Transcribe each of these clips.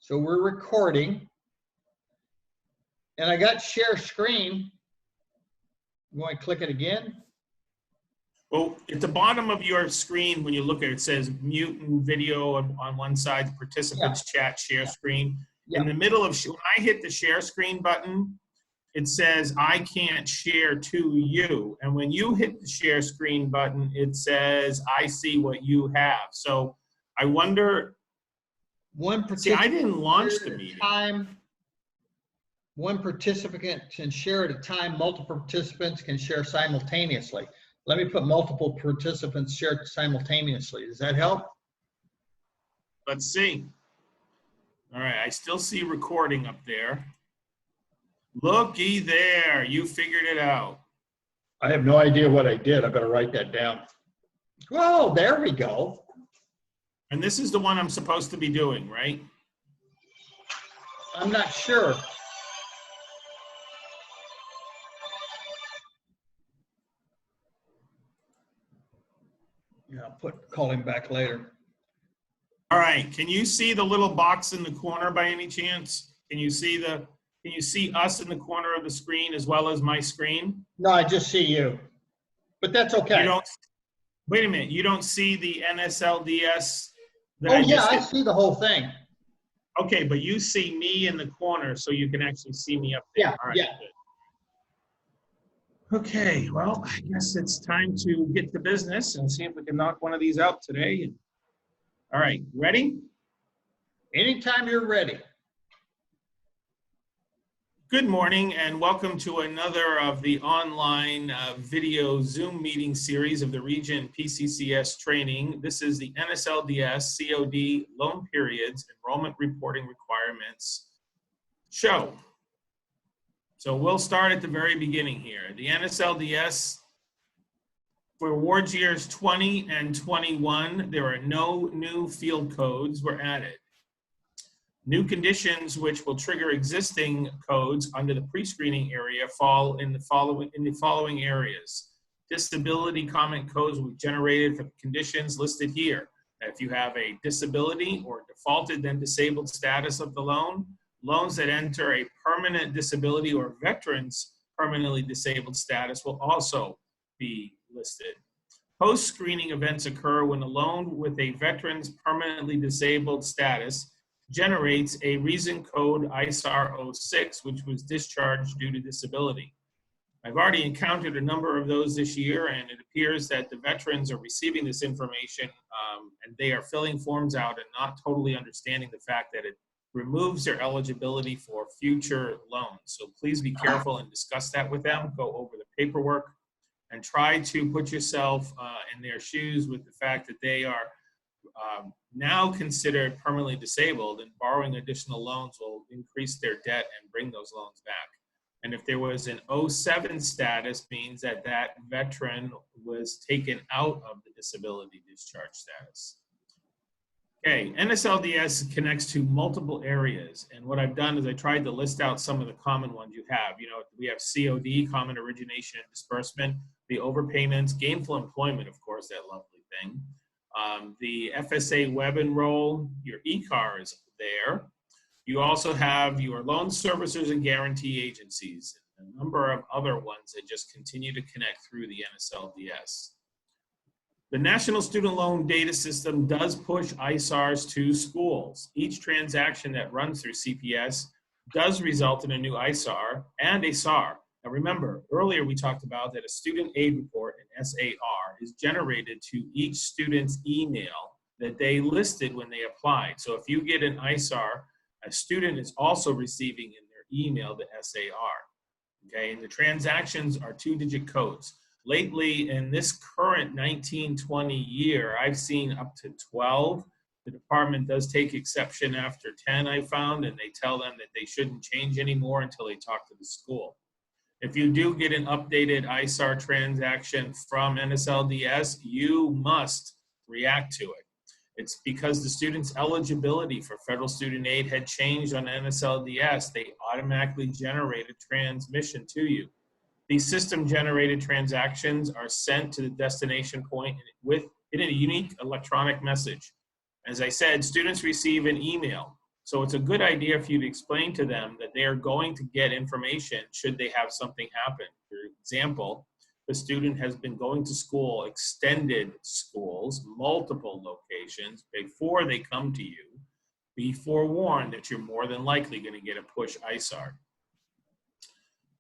So we're recording. And I got share screen. I'm going to click it again. Well, at the bottom of your screen, when you look at it, it says mute and video on one side, participants chat, share screen. Yeah. In the middle of, when I hit the share screen button, it says, I can't share to you. And when you hit the share screen button, it says, I see what you have. So I wonder, see, I didn't launch the meeting. One participant can share at a time. Multiple participants can share simultaneously. Let me put multiple participants share simultaneously. Does that help? Let's see. All right, I still see recording up there. Looky there, you figured it out. I have no idea what I did. I better write that down. Whoa, there we go. And this is the one I'm supposed to be doing, right? I'm not sure. Yeah, call him back later. All right, can you see the little box in the corner by any chance? Can you see us in the corner of the screen as well as my screen? No, I just see you, but that's okay. You don't, wait a minute, you don't see the NSLDS? I see the whole thing. Okay, but you see me in the corner, so you can actually see me up there. Yeah, all right, yeah. Good. Okay, well, I guess it's time to get to business and see if we can knock one of these out today. All right, ready? Anytime you're ready. Good morning and welcome to another of the online video Zoom meeting series of the Region PCCS training. This is the NSLDS COD Loan Periods Enrollment Reporting Requirements show. So we'll start at the very beginning here. The NSLDS, for awards years 20 and 21, there are no new field codes were added. New conditions which will trigger existing codes under the pre-screening area fall in the following areas. Disability comment codes will be generated for the conditions listed here. If you have a disability or defaulted then disabled status of the loan, loans that enter a permanent disability or veterans permanently disabled status will also be listed. Post-screening events occur when a loan with a veterans permanently disabled status generates a reason code ISIR 06, which was discharged due to disability. I've already encountered a number of those this year, and it appears that the veterans are receiving this information and they are filling forms out and not totally understanding the fact that it removes their eligibility for future loans. So please be careful and discuss that with them. Go over the paperwork and try to put yourself in their shoes with the fact that they are now considered permanently disabled, and borrowing additional loans will increase their debt and bring those loans back. And if there was an 07 status, means that that veteran was taken out of the disability discharge status. Okay, NSLDS connects to multiple areas, and what I've done is I tried to list out some of the common ones you have. You know, we have COD, common origination and disbursement, the overpayments, gainful employment, of course, that lovely thing. The FSA web enroll, your e-car is there. You also have your loan servicers and guarantee agencies, and a number of other ones that just continue to connect through the NSLDS. The National Student Loan Data System does push ISARs to schools. Each transaction that runs through CPS does result in a new ISAR and a SAR. Now remember, earlier we talked about that a student aid report, an SAR, is generated to each student's email that they listed when they applied. So if you get an ISAR, a student is also receiving in their email the SAR. Okay, and the transactions are 2-digit codes. Lately, in this current 1920 year, I've seen up to 12. The department does take exception after 10, I found, and they tell them that they shouldn't change anymore until they talk to the school. If you do get an updated ISAR transaction from NSLDS, you must react to it. It's because the student's eligibility for federal student aid had changed on NSLDS. They automatically generate a transmission to you. These system-generated transactions are sent to the destination point in a unique electronic message. As I said, students receive an email. So it's a good idea for you to explain to them that they are going to get information should they have something happen. For example, the student has been going to school, extended schools, multiple locations. Before they come to you, be forewarned that you're more than likely going to get a push ISIR.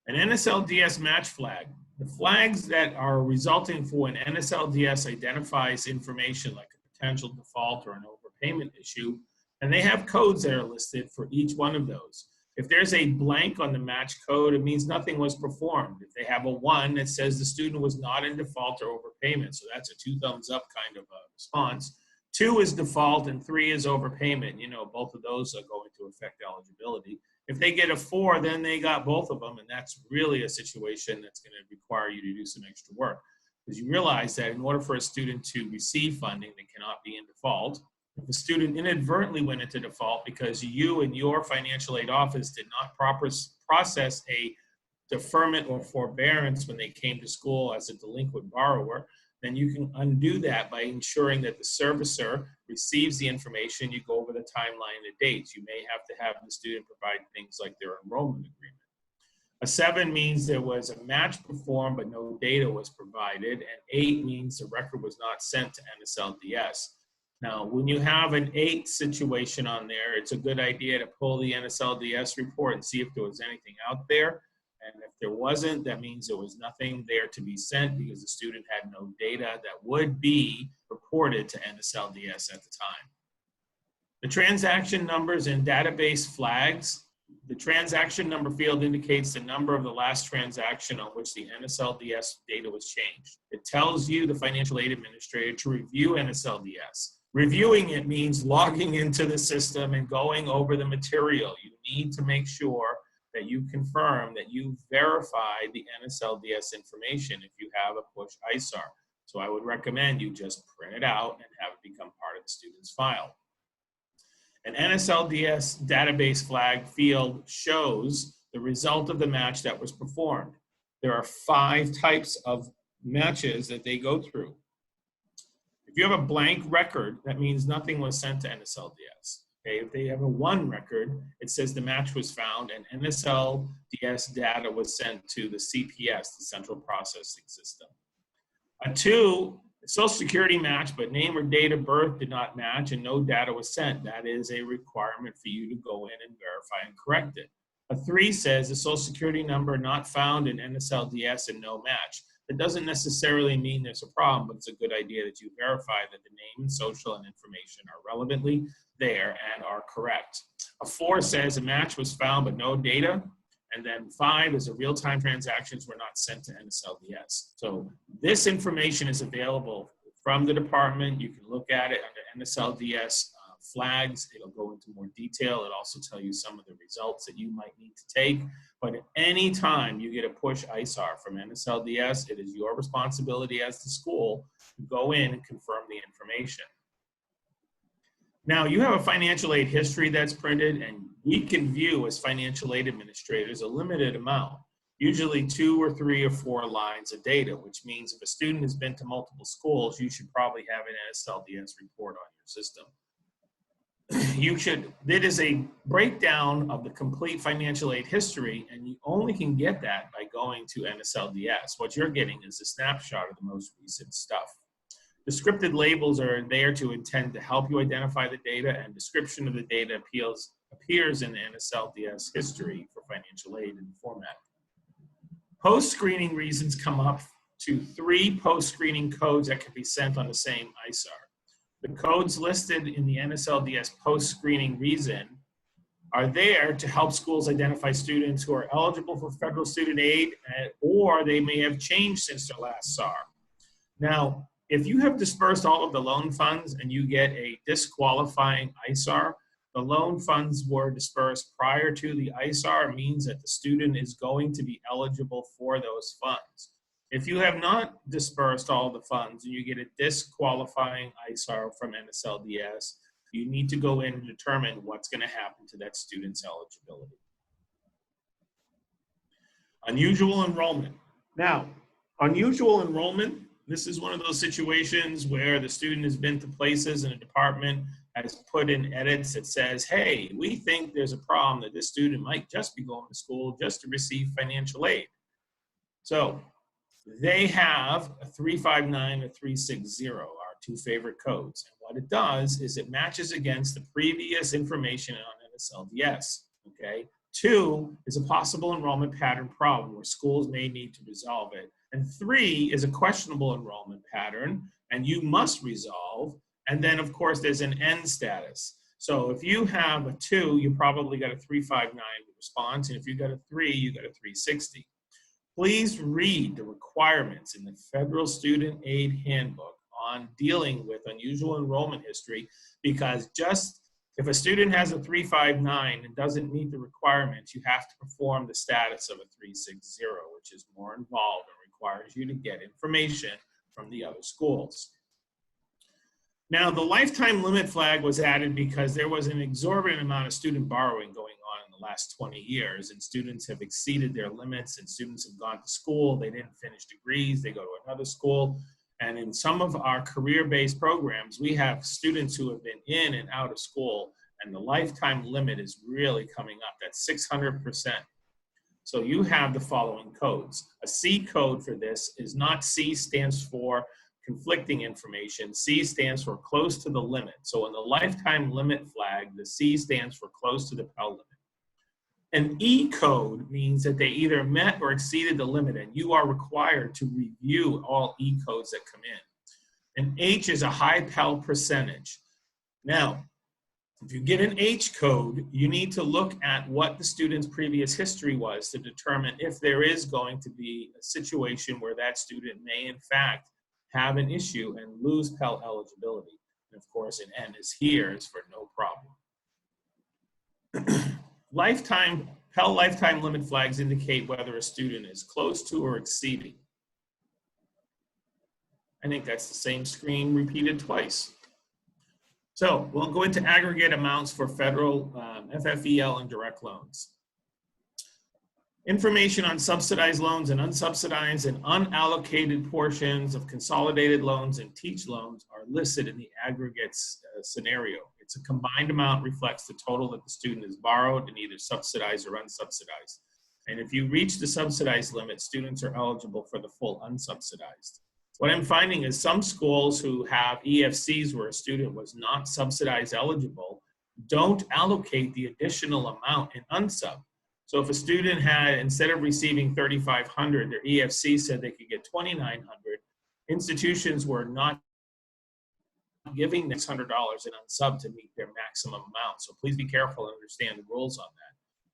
An NSLDS match flag. The flags that are resulting for an NSLDS identifies information like a potential default or an overpayment issue, and they have codes that are listed for each one of those. If there's a blank on the match code, it means nothing was performed. If they have a 1, it says the student was not in default or overpayment, so that's a 2 thumbs up kind of a response. 2 is default and 3 is overpayment. You know, both of those are going to affect eligibility. If they get a 4, then they got both of them, and that's really a situation that's going to require you to do some extra work, because you realize that in order for a student to receive funding, they cannot be in default. If a student inadvertently went into default because you and your financial aid office did not process a deferment or forbearance when they came to school as a delinquent borrower, then you can undo that by ensuring that the servicer receives the information. You go over the timeline and the dates. You may have to have the student provide things like their enrollment agreement. A 7 means there was a match performed, but no data was provided. And 8 means the record was not sent to NSLDS. Now, when you have an 8 situation on there, it's a good idea to pull the NSLDS report and see if there was anything out there. And if there wasn't, that means there was nothing there to be sent because the student had no data that would be reported to NSLDS at the time. The transaction numbers and database flags. The transaction number field indicates the number of the last transaction on which the NSLDS data was changed. It tells you, the financial aid administrator, to review NSLDS. Reviewing it means logging into the system and going over the material. You need to make sure that you confirm that you verified the NSLDS information if you have a push ISIR. So I would recommend you just print it out and have it become part of the student's file. An NSLDS database flag field shows the result of the match that was performed. There are 5 types of matches that they go through. If you have a blank record, that means nothing was sent to NSLDS. Okay, if they have a 1 record, it says the match was found and NSLDS data was sent to the CPS, the Central Processing System. A 2, Social Security match, but name or date of birth did not match and no data was sent. That is a requirement for you to go in and verify and correct it. A 3 says the Social Security number not found in NSLDS and no match. It doesn't necessarily mean there's a problem, but it's a good idea that you verify that the name and social and information are relevantly there and are correct. A 4 says a match was found but no data. And then 5 is a real-time transactions were not sent to NSLDS. So this information is available from the department. You can look at it under NSLDS flags. It'll go into more detail. It'll also tell you some of the results that you might need to take. But at any time you get a push ISIR from NSLDS, it is your responsibility as the school to go in and confirm the information. Now, you have a financial aid history that's printed, and we can view as financial aid administrators a limited amount, usually 2 or 3 or 4 lines of data, which means if a student has been to multiple schools, you should probably have an NSLDS report on your system. It is a breakdown of the complete financial aid history, and you only can get that by going to NSLDS. What you're getting is a snapshot of the most recent stuff. Descriptive labels are there to intend to help you identify the data, and description of the data appears in the NSLDS history for financial aid in the format. Post-screening reasons come up to 3 post-screening codes that can be sent on the same ISIR. The codes listed in the NSLDS post-screening reason are there to help schools identify students who are eligible for federal student aid, or they may have changed since their last SAR. Now, if you have dispersed all of the loan funds and you get a disqualifying ISIR, the loan funds were dispersed prior to the ISIR means that the student is going to be eligible for those funds. If you have not dispersed all the funds and you get a disqualifying ISIR from NSLDS, you need to go in and determine what's going to happen to that student's eligibility. Unusual enrollment. Now, unusual enrollment, this is one of those situations where the student has been to places in a department has put in edits that says, hey, we think there's a problem that this student might just be going to school just to receive financial aid. So they have a 359 or 360, our two favorite codes. And what it does is it matches against the previous information on NSLDS, okay? 2 is a possible enrollment pattern problem where schools may need to resolve it. And 3 is a questionable enrollment pattern and you must resolve. And then of course there's an end status. So if you have a 2, you probably got a 359 response. And if you got a 3, you got a 360. Please read the requirements in the Federal Student Aid Handbook on dealing with unusual enrollment history, because just if a student has a 359 and doesn't meet the requirements, you have to perform the status of a 360, which is more involved and requires you to get information from the other schools. Now, the lifetime limit flag was added because there was an exorbitant amount of student borrowing going on in the last 20 years, and students have exceeded their limits, and students have gone to school, they didn't finish degrees, they go to another school. And in some of our career-based programs, we have students who have been in and out of school, and the lifetime limit is really coming up. That's 600%. So you have the following codes. A C code for this is not C stands for conflicting information. C stands for close to the limit. So in the lifetime limit flag, the C stands for close to the Pell limit. An E code means that they either met or exceeded the limit, and you are required to review all E codes that come in. And H is a high Pell percentage. Now, if you get an H code, you need to look at what the student's previous history was to determine if there is going to be a situation where that student may in fact have an issue and lose Pell eligibility. And of course, an N is here is for no problem. Pell lifetime limit flags indicate whether a student is close to or exceeding. I think that's the same screen repeated twice. So we'll go into aggregate amounts for federal FFEL and direct loans. Information on subsidized loans and unsubsidized and unallocated portions of consolidated loans and teach loans are listed in the aggregates scenario. It's a combined amount reflects the total that the student has borrowed in either subsidized or unsubsidized. And if you reach the subsidized limit, students are eligible for the full unsubsidized. What I'm finding is some schools who have EFCs where a student was not subsidized eligible don't allocate the additional amount in unsub. So if a student had, instead of receiving $3,500, their EFC said they could get $2,900, institutions were not giving them $600 in unsub to meet their maximum amount. So please be careful and understand the rules on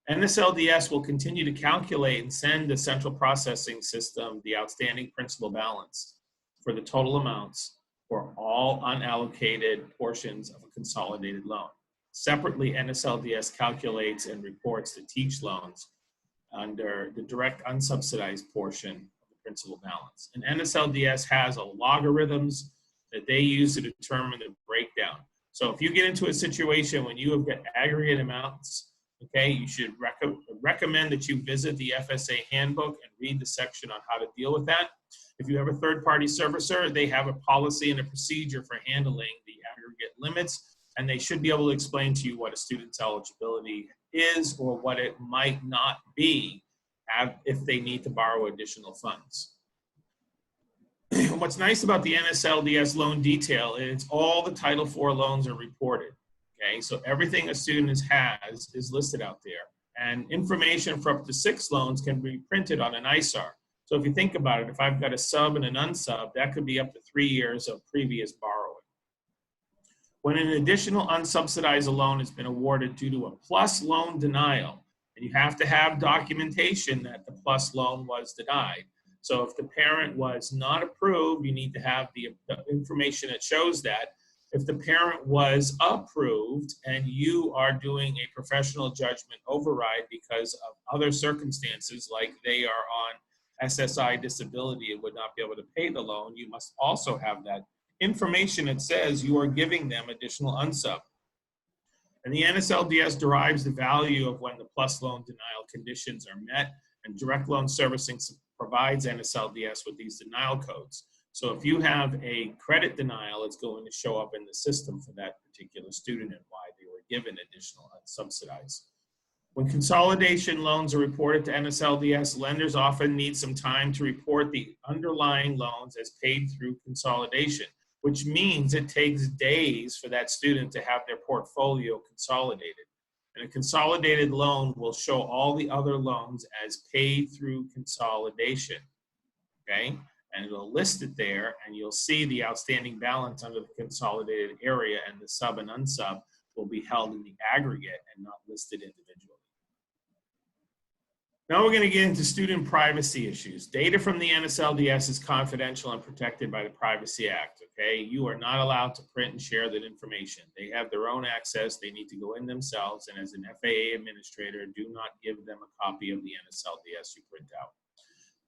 that. NSLDS will continue to calculate and send the central processing system the outstanding principal balance for the total amounts for all unallocated portions of a consolidated loan. Separately, NSLDS calculates and reports the teach loans under the direct unsubsidized portion of the principal balance. And NSLDS has logarithms that they use to determine the breakdown. So if you get into a situation when you have got aggregate amounts, okay, you should recommend that you visit the FSA handbook and read the section on how to deal with that. If you have a third-party servicer, they have a policy and a procedure for handling the aggregate limits, and they should be able to explain to you what a student's eligibility is or what it might not be if they need to borrow additional funds. What's nice about the NSLDS loan detail is all the Title IV loans are reported. Okay, so everything a student has is listed out there. And information for up to 6 loans can be printed on an ISIR. So if you think about it, if I've got a sub and an unsub, that could be up to 3 years of previous borrowing. When an additional unsubsidized loan has been awarded due to a plus loan denial, and you have to have documentation that the plus loan was denied. So if the parent was not approved, you need to have the information that shows that. If the parent was approved and you are doing a professional judgment override because of other circumstances, like they are on SSI disability and would not be able to pay the loan, you must also have that information that says you are giving them additional unsub. And the NSLDS derives the value of when the plus loan denial conditions are met, and direct loan servicing provides NSLDS with these denial codes. So if you have a credit denial, it's going to show up in the system for that particular student and why they were given additional unsubsidized. When consolidation loans are reported to NSLDS, lenders often need some time to report the underlying loans as paid through consolidation, which means it takes days for that student to have their portfolio consolidated. And a consolidated loan will show all the other loans as paid through consolidation, okay? And it'll list it there, and you'll see the outstanding balance under the consolidated area, and the sub and unsub will be held in the aggregate and not listed individually. Now we're going to get into student privacy issues. Data from the NSLDS is confidential and protected by the Privacy Act, okay? You are not allowed to print and share that information. They have their own access. They need to go in themselves, and as an FAA administrator, do not give them a copy of the NSLDS you print out.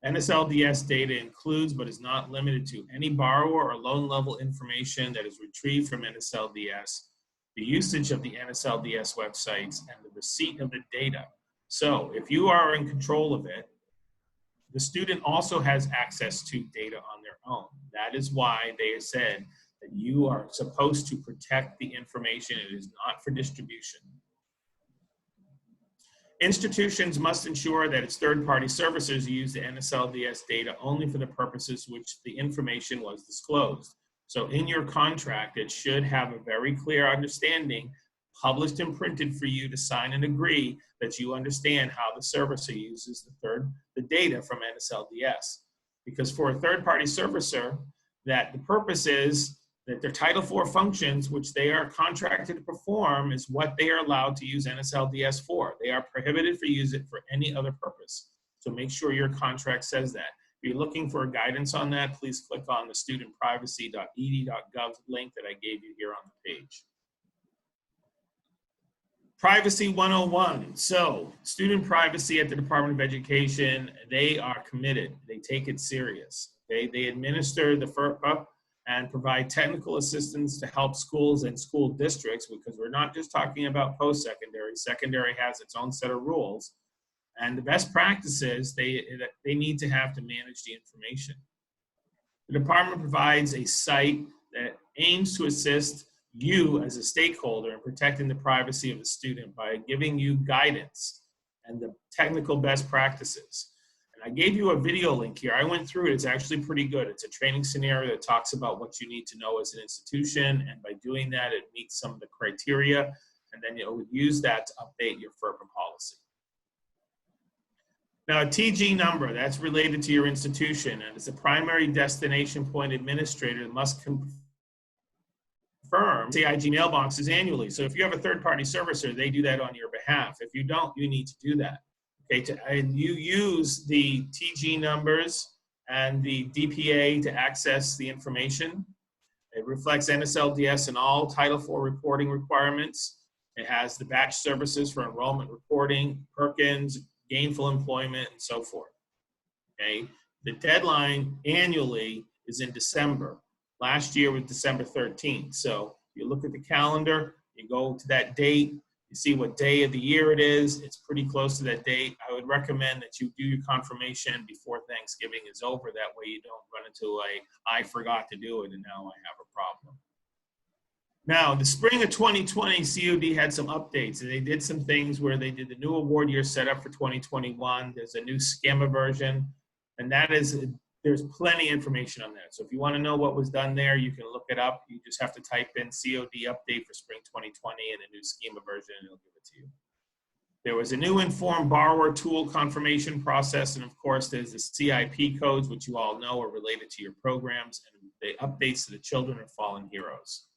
NSLDS data includes, but is not limited to, any borrower or loan level information that is retrieved from NSLDS, the usage of the NSLDS websites, and the receipt of the data. So if you are in control of it, the student also has access to data on their own. That is why they said that you are supposed to protect the information. It is not for distribution. Institutions must ensure that its third-party servicers use the NSLDS data only for the purposes which the information was disclosed. So in your contract, it should have a very clear understanding, published and printed for you to sign and agree that you understand how the servicer uses the data from NSLDS. Because for a third-party servicer, that the purpose is that their Title IV functions, which they are contracted to perform, is what they are allowed to use NSLDS for. They are prohibited for use it for any other purpose. So make sure your contract says that. If you're looking for guidance on that, please click on the studentprivacy.ed.gov link that I gave you here on the page. Privacy 101. So student privacy at the Department of Education, they are committed. They take it serious. They administer the FERPA and provide technical assistance to help schools and school districts, because we're not just talking about post-secondary. Secondary has its own set of rules. And the best practices they need to have to manage the information. The department provides a site that aims to assist you as a stakeholder in protecting the privacy of the student by giving you guidance and the technical best practices. And I gave you a video link here. I went through it. It's actually pretty good. It's a training scenario that talks about what you need to know as an institution. And by doing that, it meets some of the criteria. And then you'll use that to update your FERPA policy. Now, a TG number, that's related to your institution. And as a primary destination point administrator, must confirm CIG mailboxes annually. So if you have a third-party servicer, they do that on your behalf. If you don't, you need to do that. Okay, and you use the TG numbers and the DPA to access the information. It reflects NSLDS and all Title IV reporting requirements. It has the batch services for enrollment reporting, Perkins, gainful employment, and so forth. Okay, the deadline annually is in December. Last year was December 13th. So you look at the calendar, you go to that date, you see what day of the year it is. It's pretty close to that date. I would recommend that you do your confirmation before Thanksgiving is over. That way you don't run into I forgot to do it and now I have a problem. Now, the spring of 2020, COD had some updates. And they did some things where they did the new award year setup for 2021. There's a new schema version, and that is, there's plenty of information on that. So if you want to know what was done there, you can look it up. You just have to type in COD update for spring 2020 and a new schema version, and it'll give it to you. There was a new informed borrower tool confirmation process, and of course, there's the CIP codes, which you all know are related to your programs, and the updates to the children of fallen heroes.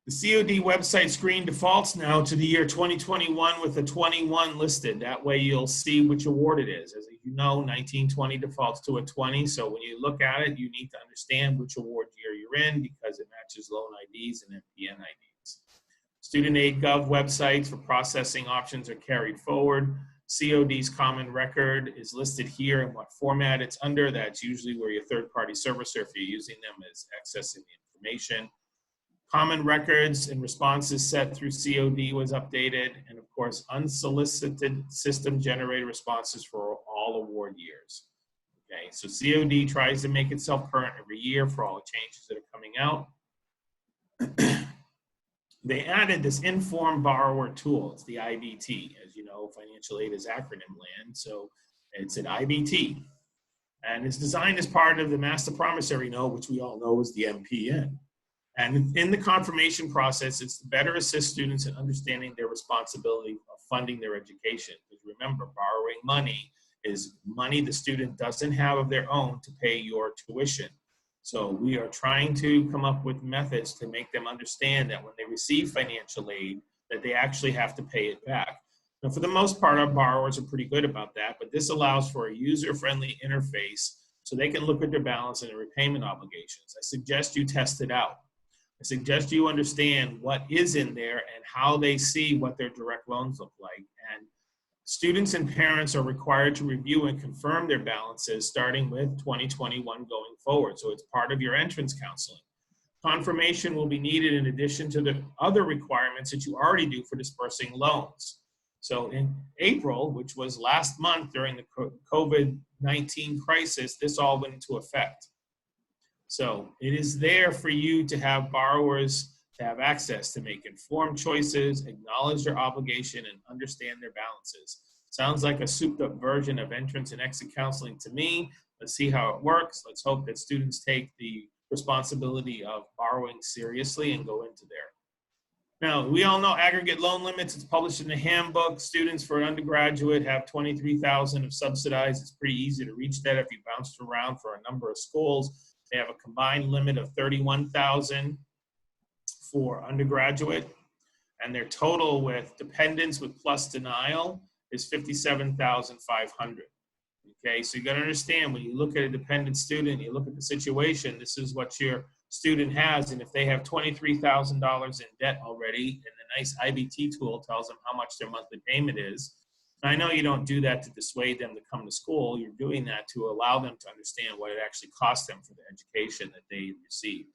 The COD website screen defaults now to the year 2021 with a 21 listed. That way you'll see which award it is. As you know, 1920 defaults to a 20. So when you look at it, you need to understand which award year you're in because it matches loan IDs and MPN IDs. Student aid gov websites for processing options are carried forward. COD's common record is listed here and what format it's under. That's usually where your third-party servicer, if you're using them, is accessing the information. Common records and responses set through COD was updated, and of course, unsolicited system-generated responses for all award years. Okay, so COD tries to make itself current every year for all the changes that are coming out. They added this informed borrower tool. It's the IBT. As you know, financial aid is acronym land, so it's an IBT. And it's designed as part of the master promissory note, which we all know is the MPN. And in the confirmation process, it's to better assist students in understanding their responsibility of funding their education. Because remember, borrowing money is money the student doesn't have of their own to pay your tuition. So we are trying to come up with methods to make them understand that when they receive financial aid, that they actually have to pay it back. Now, for the most part, our borrowers are pretty good about that, but this allows for a user-friendly interface so they can look at their balance and their repayment obligations. I suggest you test it out. I suggest you understand what is in there and how they see what their direct loans look like. And students and parents are required to review and confirm their balances starting with 2021 going forward. So it's part of your entrance counseling. Confirmation will be needed in addition to the other requirements that you already do for dispersing loans. So in April, which was last month during the COVID-19 crisis, this all went into effect. So it is there for you to have borrowers to have access to make informed choices, acknowledge their obligation, and understand their balances. Sounds like a souped up version of entrance and exit counseling to me. Let's see how it works. Let's hope that students take the responsibility of borrowing seriously and go into there. Now, we all know aggregate loan limits. It's published in the handbook. Students for an undergraduate have $23,000 of subsidized. It's pretty easy to reach that if you bounced around for a number of schools. They have a combined limit of $31,000 for undergraduate, and their total with dependents with plus denial is $57,500. Okay, so you got to understand when you look at a dependent student, you look at the situation, this is what your student has, and if they have $23,000 in debt already, and the nice IBT tool tells them how much their monthly payment is. I know you don't do that to dissuade them to come to school. You're doing that to allow them to understand what it actually costs them for the education that they receive.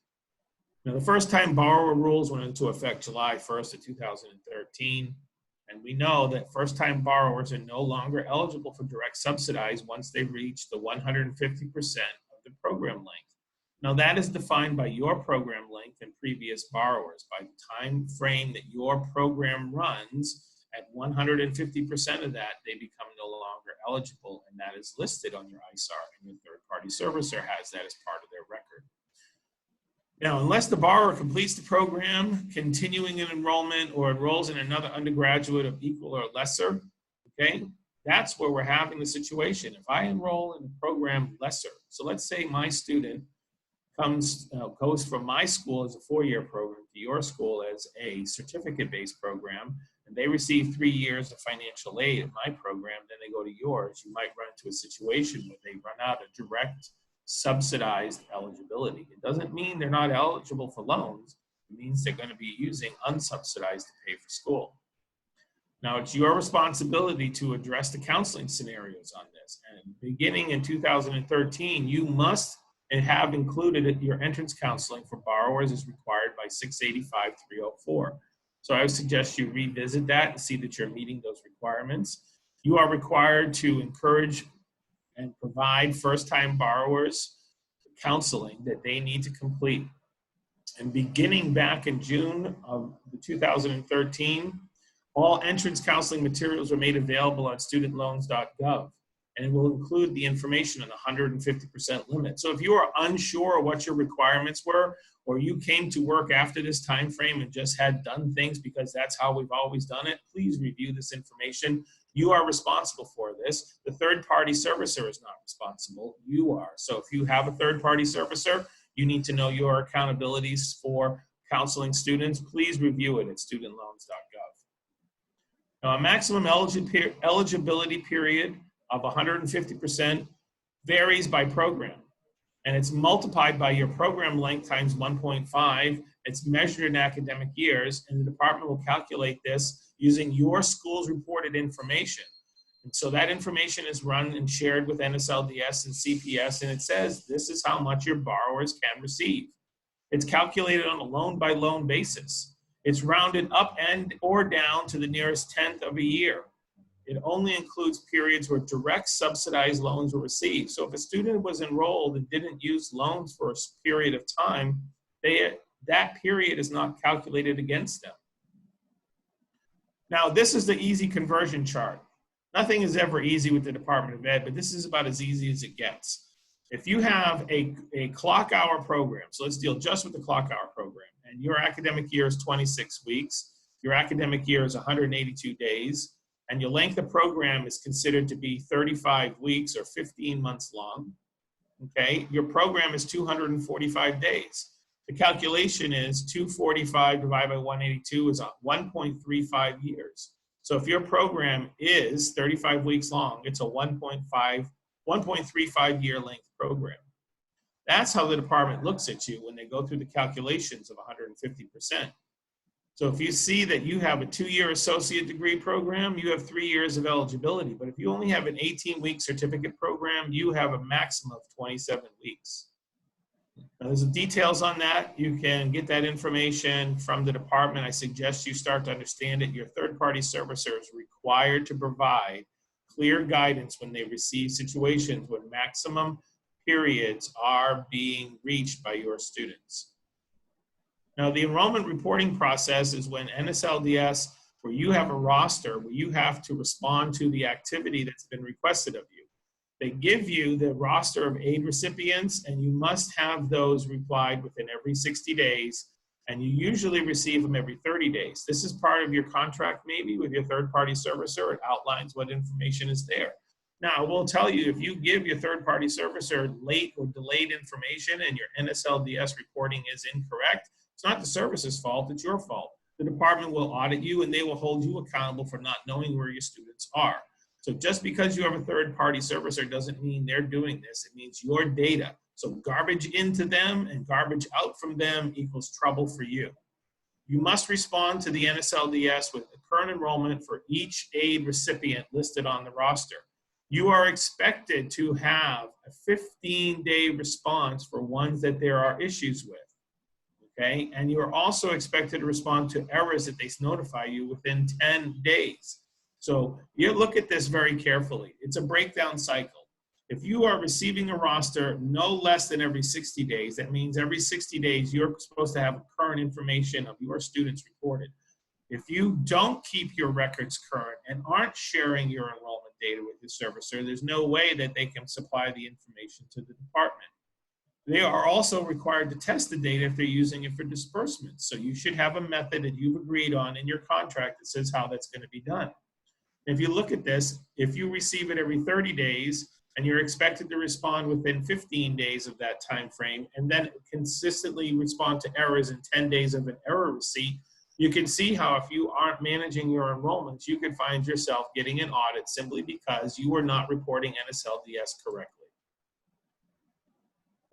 Now, the first-time borrower rules went into effect July 1st of 2013, and we know that first-time borrowers are no longer eligible for direct subsidized once they reach the 150% of the program length. Now, that is defined by your program length and previous borrowers. By the time frame that your program runs, at 150% of that, they become no longer eligible, and that is listed on your ISIR, and your third-party servicer has that as part of their record. Now, unless the borrower completes the program, continuing in enrollment, or enrolls in another undergraduate of equal or lesser, okay, that's where we're having the situation. If I enroll in a program lesser, so let's say my student goes from my school as a four-year program to your school as a certificate-based program, and they receive 3 years of financial aid in my program, then they go to yours, you might run into a situation where they run out of direct subsidized eligibility. It doesn't mean they're not eligible for loans. It means they're going to be using unsubsidized to pay for school. Now, it's your responsibility to address the counseling scenarios on this. And beginning in 2013, you must have included your entrance counseling for borrowers as required by 685-304. So I would suggest you revisit that and see that you're meeting those requirements. You are required to encourage and provide first-time borrowers counseling that they need to complete. And beginning back in June of 2013, all entrance counseling materials are made available on studentloans.gov, and it will include the information on the 150% limit. So if you are unsure what your requirements were, or you came to work after this time frame and just had done things because that's how we've always done it, please review this information. You are responsible for this. The third-party servicer is not responsible. You are. So if you have a third-party servicer, you need to know your accountabilities for counseling students. Please review it at studentloans.gov. Now, a maximum eligibility period of 150% varies by program, and it's multiplied by your program length times 1.5. It's measured in academic years, and the department will calculate this using your school's reported information. And so that information is run and shared with NSLDS and CPS, and it says this is how much your borrowers can receive. It's calculated on a loan-by-loan basis. It's rounded up and or down to the nearest tenth of a year. It only includes periods where direct subsidized loans were received. So if a student was enrolled and didn't use loans for a period of time, that period is not calculated against them. Now, this is the easy conversion chart. Nothing is ever easy with the Department of Ed, but this is about as easy as it gets. If you have a clock hour program, so let's deal just with the clock hour program, and your academic year is 26 weeks, your academic year is 182 days, and your length of program is considered to be 35 weeks or 15 months long, okay? Your program is 245 days. The calculation is 245 divided by 182 is 1.35 years. So if your program is 35 weeks long, it's a 1.35 year length program. That's how the department looks at you when they go through the calculations of 150%. So if you see that you have a 2-year associate degree program, you have 3 years of eligibility. But if you only have an 18-week certificate program, you have a maximum of 27 weeks. Now, there's details on that. You can get that information from the department. I suggest you start to understand it. Your third-party servicer is required to provide clear guidance when they receive situations when maximum periods are being reached by your students. Now, the enrollment reporting process is when NSLDS, where you have a roster, where you have to respond to the activity that's been requested of you. They give you the roster of aid recipients, and you must have those replied within every 60 days, and you usually receive them every 30 days. This is part of your contract maybe with your third-party servicer. It outlines what information is there. Now, I will tell you, if you give your third-party servicer late or delayed information and your NSLDS reporting is incorrect, it's not the service's fault, it's your fault. The department will audit you and they will hold you accountable for not knowing where your students are. So just because you have a third-party servicer doesn't mean they're doing this. It means your data. So garbage into them and garbage out from them equals trouble for you. You must respond to the NSLDS with the current enrollment for each aid recipient listed on the roster. You are expected to have a 15-day response for ones that there are issues with. Okay, and you are also expected to respond to errors that they notify you within 10 days. So you look at this very carefully. It's a breakdown cycle. If you are receiving a roster no less than every 60 days, that means every 60 days you're supposed to have current information of your students reported. If you don't keep your records current and aren't sharing your enrollment data with the servicer, there's no way that they can supply the information to the department. They are also required to test the data if they're using it for disbursements. So you should have a method that you've agreed on in your contract that says how that's going to be done. If you look at this, if you receive it every 30 days and you're expected to respond within 15 days of that time frame and then consistently respond to errors in 10 days of an error receipt, you can see how if you aren't managing your enrollments, you could find yourself getting an audit simply because you are not reporting NSLDS correctly.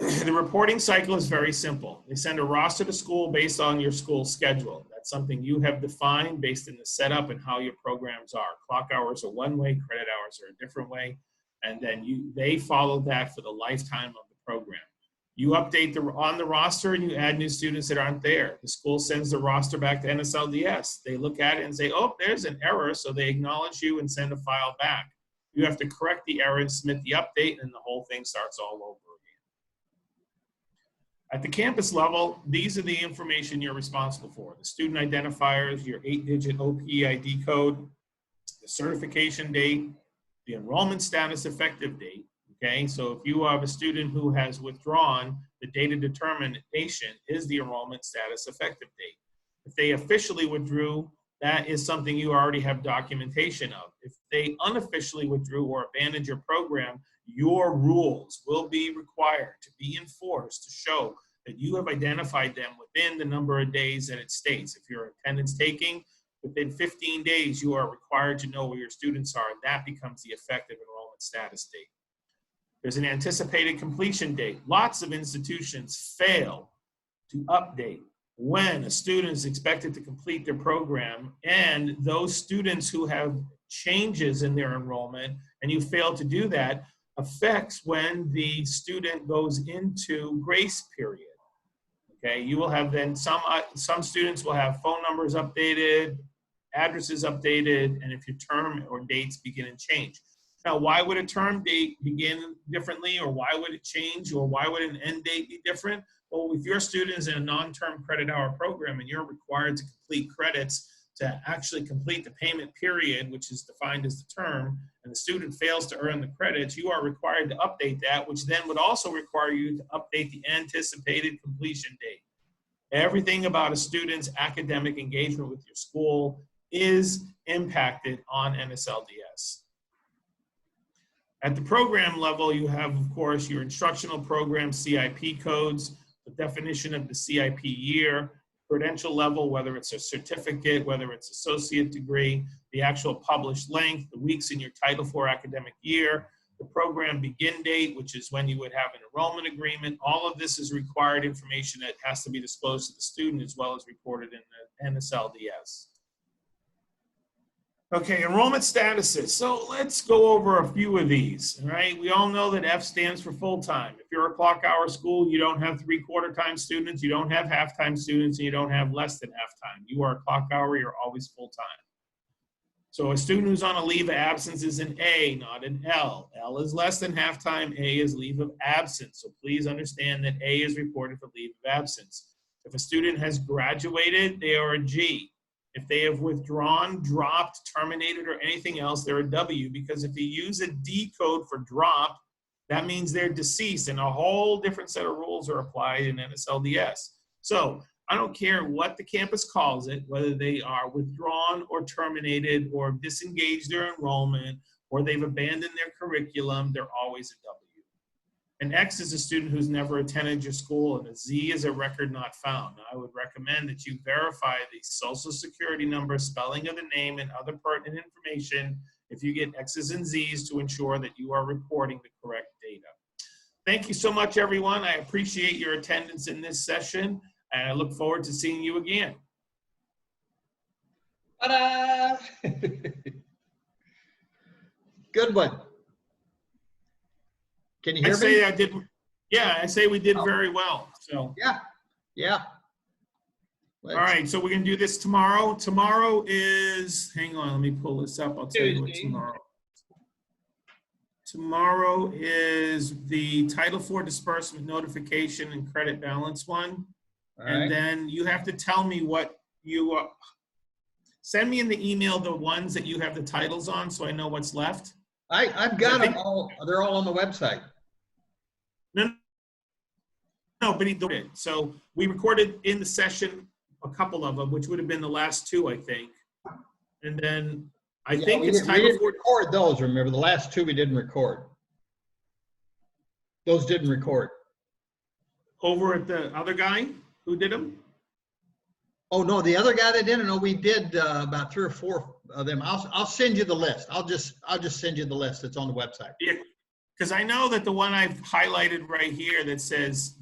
The reporting cycle is very simple. They send a roster to school based on your school schedule. That's something you have defined based in the setup and how your programs are. Clock hours are one way, credit hours are a different way, and then they follow that for the lifetime of the program. You update on the roster and you add new students that aren't there. The school sends the roster back to NSLDS. They look at it and say, oh, there's an error, so they acknowledge you and send a file back. You have to correct the error and submit the update, and the whole thing starts all over. At the campus level, these are the information you're responsible for. The student identifiers, your 8-digit OPID code, the certification date, the enrollment status effective date, okay? So if you have a student who has withdrawn, the date of determination is the enrollment status effective date. If they officially withdrew, that is something you already have documentation of. If they unofficially withdrew or abandoned your program, your rules will be required to be enforced to show that you have identified them within the number of days that it states. If you're attendance taking, within 15 days, you are required to know where your students are, and that becomes the effective enrollment status date. There's an anticipated completion date. Lots of institutions fail to update when a student is expected to complete their program, and those students who have changes in their enrollment and you fail to do that affects when the student goes into grace period. Okay, you will have then some students will have phone numbers updated, address is updated, and if your term or dates begin and change. Now, why would a term date begin differently, or why would it change, or why would an end date be different? Well, if your student is in a non-term credit hour program and you're required to complete credits to actually complete the payment period, which is defined as the term, and the student fails to earn the credits, you are required to update that, which then would also require you to update the anticipated completion date. Everything about a student's academic engagement with your school is impacted on NSLDS. At the program level, you have, of course, your instructional program CIP codes, the definition of the CIP year, credential level, whether it's a certificate, whether it's associate degree, the actual published length, the weeks in your Title IV academic year, the program begin date, which is when you would have an enrollment agreement. All of this is required information that has to be disclosed to the student as well as reported in the NSLDS. Okay, enrollment statuses. So let's go over a few of these, all right? We all know that F stands for full-time. If you're a clock hour school, you don't have 3/4 time students, you don't have half-time students, and you don't have less than half-time. You are a clock hour, you're always full-time. So a student who's on a leave of absence is an A, not an L. L is less than half-time, A is leave of absence. So please understand that A is reported for leave of absence. If a student has graduated, they are a G. If they have withdrawn, dropped, terminated, or anything else, they're a W, because if you use a D code for drop, that means they're deceased, and a whole different set of rules are applied in NSLDS. So I don't care what the campus calls it, whether they are withdrawn or terminated or disengaged their enrollment or they've abandoned their curriculum, they're always a W. An X is a student who's never attended your school, and a Z is a record not found. Now, I would recommend that you verify the social security number, spelling of the name, and other pertinent information if you get X's and Z's to ensure that you are reporting the correct data. Thank you so much, everyone. I appreciate your attendance in this session, and I look forward to seeing you again. Ta-da! Good one. Can you hear me? I say we did very well. So Yeah. All right, so we're gonna do this tomorrow. Tomorrow is, hang on, let me pull this up. I'll tell you what tomorrow. Tomorrow is the Title IV disbursement notification and credit balance one. All and right. then you have to tell me what you send me in the email the ones that you have the titles on so I know what's left. I've got them all. They're all on the website. No, but he did it. So we recorded in the session a couple of them, which would have been the last two, I think. And then I think it's we didn't record those. Remember, the last two we didn't record. Those didn't record. Over at the other guy who did them? Oh no, the other guy that didn't know, we did about 3 or 4 of them. I'll send you the list. I'll just send you the list. It's on the website. Yeah, because I know that the one I've highlighted right here that says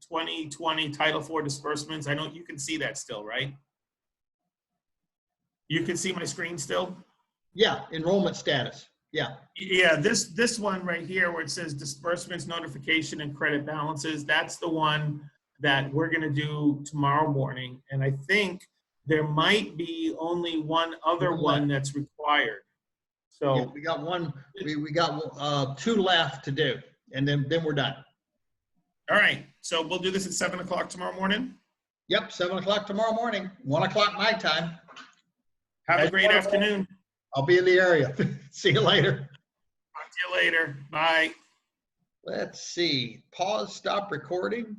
2020 Title IV disbursements, I know you can see that still, right? You can see my screen still? Yeah, enrollment status. Yeah. Yeah, this one right here where it says disbursements, notification, and credit balances, that's the one that we're gonna do tomorrow morning. And I think there might be only one other one that's required. So yeah, we got one, we got 2 left to do, and then we're done. All right, so we'll do this at 7 o'clock tomorrow morning? Yep, 7 o'clock tomorrow morning, 1 o'clock my time. Have a great afternoon. I'll be in the area. See you later. Talk to you later. Bye. Let's see, pause, stop recording.